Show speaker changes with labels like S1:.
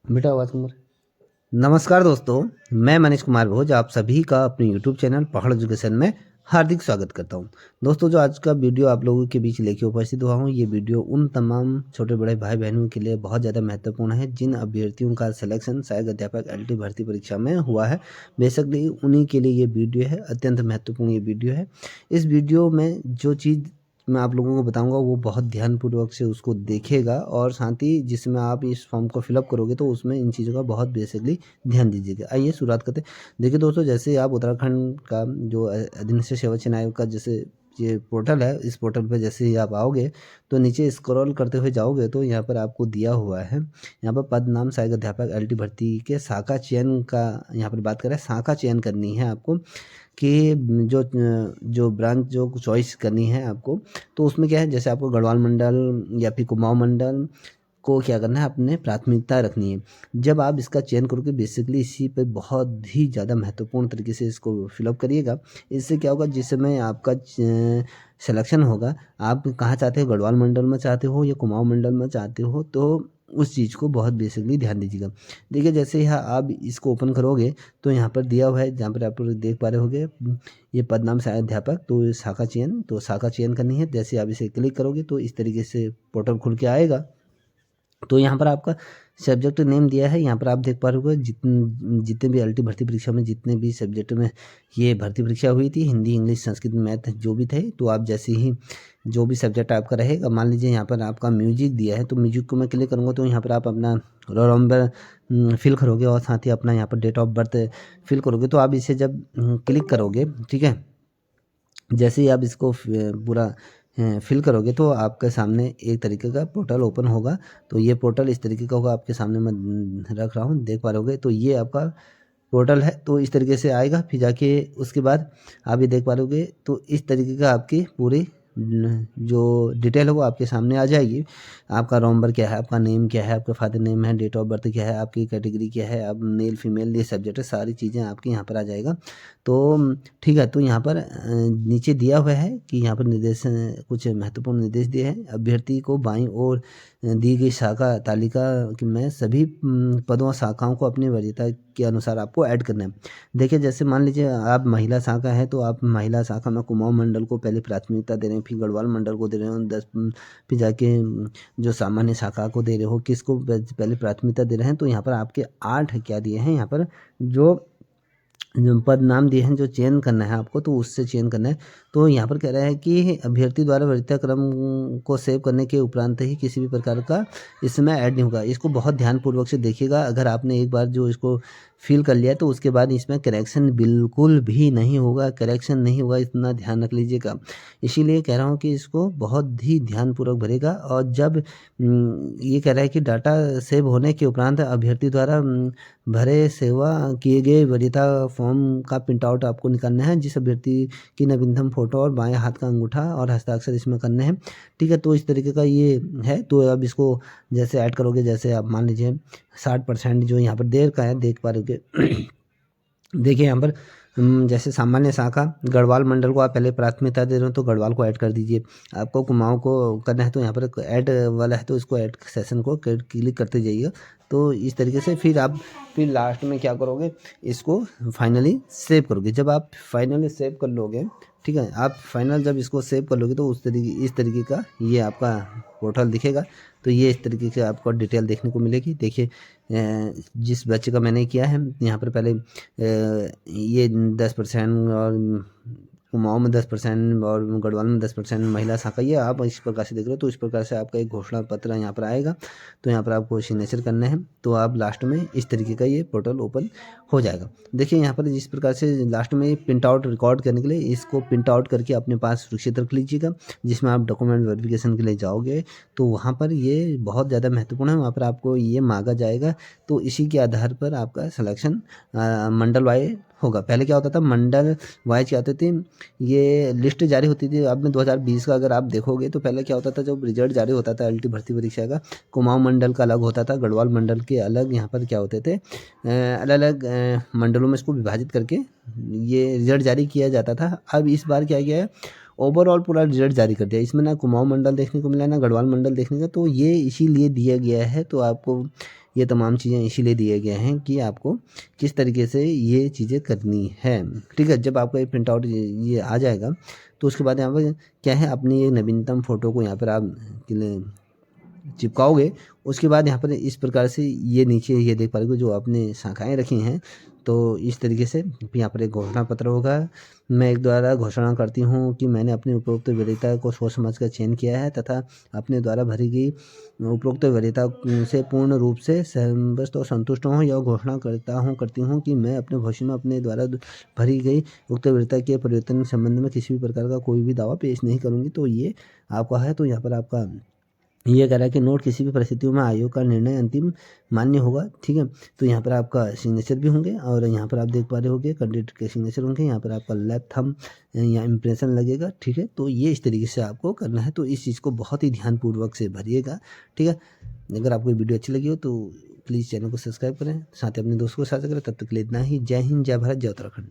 S1: बेटा आवाज कम कर। नमस्कार दोस्तों, मैं मनीष कुमार भोज आप सभी का अपने यूट्यूब चैनल पहाड़ एजुकेशन में हार्दिक स्वागत करता हूं। दोस्तों, जो आज का वीडियो आप लोगों के बीच लेके उपस्थित हुआ हूं, ये वीडियो उन तमाम छोटे बड़े भाई बहनों के लिए बहुत ज़्यादा महत्वपूर्ण है जिन अभ्यर्थियों का सिलेक्शन सहायक अध्यापक एलटी भर्ती परीक्षा में हुआ है। बेसिकली उन्हीं के लिए ये वीडियो है, अत्यंत महत्वपूर्ण ये वीडियो है। इस वीडियो में जो चीज़ मैं आप लोगों को बताऊंगा वो बहुत ध्यानपूर्वक से उसको देखेगा, और साथ ही जिसमें आप इस फॉर्म को फिलअप करोगे तो उसमें इन चीज़ों का बहुत बेसिकली ध्यान दीजिएगा। आइए शुरुआत करते हैं। देखिए दोस्तों, जैसे आप उत्तराखंड का जो अधीनस्थ सेवा चयन आयोग का जैसे ये पोर्टल है, इस पोर्टल पे जैसे ही आप आओगे तो नीचे स्क्रॉल करते हुए जाओगे तो यहाँ पर आपको दिया हुआ है, यहाँ पर पद नाम सहायक अध्यापक एलटी भर्ती के शाखा चयन का यहाँ पर बात करें, शाखा चयन करनी है आपको कि जो जो ब्रांच जो चॉइस करनी है आपको। तो उसमें क्या है, जैसे आपको गढ़वाल मंडल या फिर कुमाऊं मंडल को क्या करना है, अपने प्राथमिकता रखनी है। जब आप इसका चयन करोगे बेसिकली इसी पे बहुत ही ज़्यादा महत्वपूर्ण तरीके से इसको फिलअप करिएगा। इससे क्या होगा, जिस समय आपका सिलेक्शन होगा, आप कहाँ चाहते हो, गढ़वाल मंडल में चाहते हो या कुमाऊं मंडल में चाहते हो, तो उस चीज़ को बहुत बेसिकली ध्यान दीजिएगा। देखिए जैसे यहाँ आप इसको ओपन करोगे तो यहाँ पर दिया हुआ है, जहाँ पर आप लोग देख पा रहे होगे ये पद नाम सहायक अध्यापक, तो शाखा चयन, तो शाखा चयन करनी है। जैसे आप इसे क्लिक करोगे तो इस तरीके से पोर्टल खुल के आएगा। तो यहाँ पर आपका सब्जेक्ट नेम दिया है, यहाँ पर आप देख पा रहे हो जितने भी एलटी भर्ती परीक्षा में जितने भी सब्जेक्ट में ये भर्ती परीक्षा हुई थी, हिंदी इंग्लिश संस्कृत मैथ जो भी थे, तो आप जैसे ही जो भी सब्जेक्ट आपका रहेगा, मान लीजिए यहाँ पर आपका म्यूजिक दिया है तो म्यूजिक को मैं क्लिक करूँगा तो यहाँ पर आप अपना रोल नंबर फिल करोगे और साथ ही अपना यहाँ पर डेट ऑफ बर्थ फिल करोगे। तो आप इसे जब क्लिक करोगे, ठीक है, जैसे ही आप इसको पूरा फिल करोगे तो आपके सामने एक तरीके का पोर्टल ओपन होगा। तो ये पोर्टल इस तरीके का होगा, आपके सामने मैं रख रहा हूँ, देख पा रहे होगे। तो ये आपका पोर्टल है, तो इस तरीके से आएगा। फिर जाके उसके बाद आप ये देख पा रहे होगे, तो इस तरीके का आपकी पूरी जो डिटेल है वो आपके सामने आ जाएगी। आपका रोल नंबर क्या है, आपका नेम क्या है, आपका फादर नेम है, डेट ऑफ बर्थ क्या है, आपकी कैटेगरी क्या है, आप मेल फीमेल ये सब्जेक्ट है, सारी चीज़ें आपकी यहाँ पर आ जाएगा। तो ठीक है, तो यहाँ पर नीचे दिया हुआ है कि यहाँ पर निर्देश कुछ महत्वपूर्ण निर्देश दिए हैं। अभ्यर्थी को बाईं ओर दी गई शाखा तालिका में सभी पदों और शाखाओं को अपनी वरीयता के अनुसार आपको ऐड करना है। देखिए जैसे मान लीजिए आप महिला शाखा है तो आप महिला शाखा में कुमाऊं मंडल को पहले प्राथमिकता दे रहे हैं, फिर गढ़वाल मंडल को दे रहे हो 10, फिर जाके जो सामान्य शाखा को दे रहे हो, किसको पहले प्राथमिकता दे रहे हैं। तो यहाँ पर आपके 8 क्या दिए हैं, यहाँ पर जो पद नाम दिए हैं, जो चयन करना है आपको, तो उससे चयन करना है। तो यहाँ पर कह रहा है कि अभ्यर्थी द्वारा वरीयता क्रम को सेव करने के उपरांत ही किसी भी प्रकार का इसमें ऐड नहीं होगा। इसको बहुत ध्यानपूर्वक से देखिएगा। अगर आपने एक बार जो इसको फिल कर लिया तो उसके बाद इसमें करेक्शन बिल्कुल भी नहीं होगा, करेक्शन नहीं होगा, इतना ध्यान रख लीजिएगा। इसीलिए कह रहा हूँ कि इसको बहुत ही ध्यानपूर्वक भरेगा। और जब ये कह रहा है कि डाटा सेव होने के उपरांत अभ्यर्थी द्वारा भरे सेवा किए गए वरीयता फॉर्म का प्रिंट आउट आपको निकालना है, जिस अभ्यर्थी की नवीनतम फोटो और बाएं हाथ का अंगूठा और हस्ताक्षर इसमें करने हैं। ठीक है, तो इस तरीके का ये है। तो अब इसको जैसे ऐड करोगे, जैसे आप मान लीजिए 60% जो यहाँ पर देर का है, देख पा रहे हो। देखिए यहाँ पर जैसे सामान्य शाखा गढ़वाल मंडल को आप पहले प्राथमिकता दे रहे हो तो गढ़वाल को ऐड कर दीजिए। आपको कुमाऊं को करना है तो यहाँ पर ऐड वाला है तो इसको ऐड सेशन को क्लिक करते जाइए। तो इस तरीके से फिर लास्ट में क्या करोगे, इसको फाइनली सेव करोगे। जब आप फाइनली सेव कर लोगे, ठीक है, आप फाइनल जब इसको सेव कर लोगे तो इस तरीके का ये आपका पोर्टल दिखेगा। तो ये इस तरीके से आपको डिटेल देखने को मिलेगी। देखिए जिस बच्चे का मैंने किया है यहाँ पर पहले ये 10% और कुमाऊं में 10% और गढ़वाल में 10% महिला शाखा, ये आप इस प्रकार से देख रहे हो। तो इस प्रकार से आपका एक घोषणा पत्र यहाँ पर आएगा। तो यहाँ पर आपको सिग्नेचर करना है। तो आप लास्ट में इस तरीके का ये पोर्टल ओपन हो जाएगा। देखिए यहाँ पर जिस प्रकार से लास्ट में प्रिंट आउट रिकॉर्ड करने के लिए इसको प्रिंट आउट करके अपने पास सुरक्षित रख लीजिएगा। जिसमें आप डॉक्यूमेंट वेरिफिकेशन के लिए जाओगे तो वहाँ पर ये बहुत ज़्यादा महत्वपूर्ण है, वहाँ पर आपको ये मांगा जाएगा। तो इसी के आधार पर आपका सिलेक्शन मंडल वाइज होगा। पहले क्या होता था, मंडल वाइज क्या होते थे, ये लिस्ट जारी होती थी। अब में 2020 का अगर आप देखोगे तो पहले क्या होता था, जब रिजल्ट जारी होता था एलटी भर्ती परीक्षा का, कुमाऊं मंडल का अलग होता था, गढ़वाल मंडल के अलग। यहाँ पर क्या होते थे, अलग अलग मंडलों में इसको विभाजित करके ये रिजल्ट जारी किया जाता था। अब इस बार क्या किया है, ओवरऑल पूरा रिजल्ट जारी कर दिया। इसमें ना कुमाऊं मंडल देखने को मिला ना गढ़वाल मंडल देखने का, तो ये इसीलिए दिया गया है। तो आपको ये तमाम चीज़ें इसीलिए दिए गए हैं कि आपको किस तरीके से ये चीज़ें करनी है। ठीक है, जब आपका ये प्रिंट आउट ये आ जाएगा तो उसके बाद यहाँ पर क्या है, अपनी ये नवीनतम फ़ोटो को यहाँ पर आप चिपकाओगे। उसके बाद यहाँ पर इस प्रकार से ये नीचे ये देख पा रहे हो जो आपने शाखाएँ रखी हैं, तो इस तरीके से यहाँ पर एक घोषणा पत्र होगा। मैं एक द्वारा घोषणा करती हूँ कि मैंने अपनी उपरोक्त वरीयता को सोच समझ कर चयन किया है तथा अपने द्वारा भरी गई उपरोक्त वरीयता से पूर्ण रूप से सहमत और संतुष्ट हूँ। यह घोषणा करती हूँ कि मैं अपने भविष्य में अपने द्वारा भरी गई उक्त वरीयता के परिवर्तन के संबंध में किसी भी प्रकार का कोई भी दावा पेश नहीं करूँगी। तो ये आपका है। तो यहाँ पर आपका ये कह रहा है कि नोट किसी भी परिस्थितियों में आयोग का निर्णय अंतिम मान्य होगा। ठीक है, तो यहाँ पर आपका सिग्नेचर भी होंगे और यहाँ पर आप देख पा रहे होंगे कैंडिडेट के सिग्नेचर होंगे। यहाँ पर आपका लेफ्ट थंब या इम्प्रेशन लगेगा। ठीक है, तो ये इस तरीके से आपको करना है। तो इस चीज़ को बहुत ही ध्यानपूर्वक से भरिएगा। ठीक है, अगर आपको वीडियो अच्छी लगी हो तो प्लीज़ चैनल को सब्सक्राइब करें, साथ ही अपने दोस्तों को साझा करें। तब तक के लिए इतना ही। जय हिंद, जय भारत, जय उत्तराखंड।